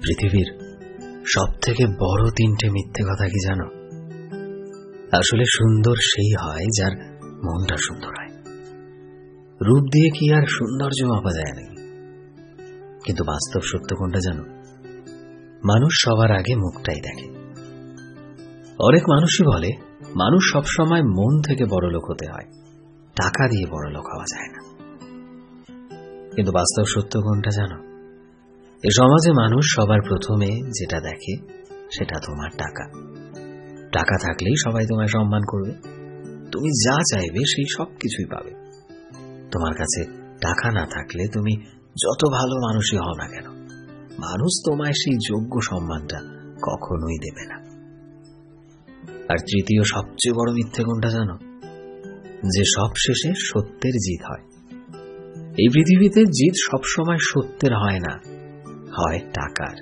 পৃথিবীর সব থেকে বড় তিনটে মিথ্যে কথা কি জানো? আসলে সুন্দর সেই হয় যার মনটা সুন্দর হয়। রূপ দিয়ে কি আর সৌন্দর্য মাপা যায় নাকি? কিন্তু বাস্তব সত্য কোনটা জানো? মানুষ সবার আগে মুখটাই দেখে। অনেক মানুষই বলে মানুষ সবসময় মন থেকে বড়লোক হতে হয়, টাকা দিয়ে বড়লোক হওয়া যায় না। কিন্তু বাস্তব সত্য কোনটা জানো? এ সমাজে মানুষ সবার প্রথমে যেটা দেখে সেটা তোমার টাকা। টাকা থাকলেই সবাই তোমায় সম্মান করবে, তুমি যা চাইবে সেই সব কিছুই পাবে। তোমার কাছে টাকা না থাকলে তুমি যত ভালো মানুষই হও না কেন, মানুষ তোমায় সেই যোগ্য সম্মানটা কখনোই দেবে না। আর তৃতীয় সবচেয়ে বড় মিথ্যে কোনটা জানো? যে সব শেষে সত্যের জিত হয়। এই পৃথিবীতে জিত সবসময় সত্যের হয় না, হয় টাকার।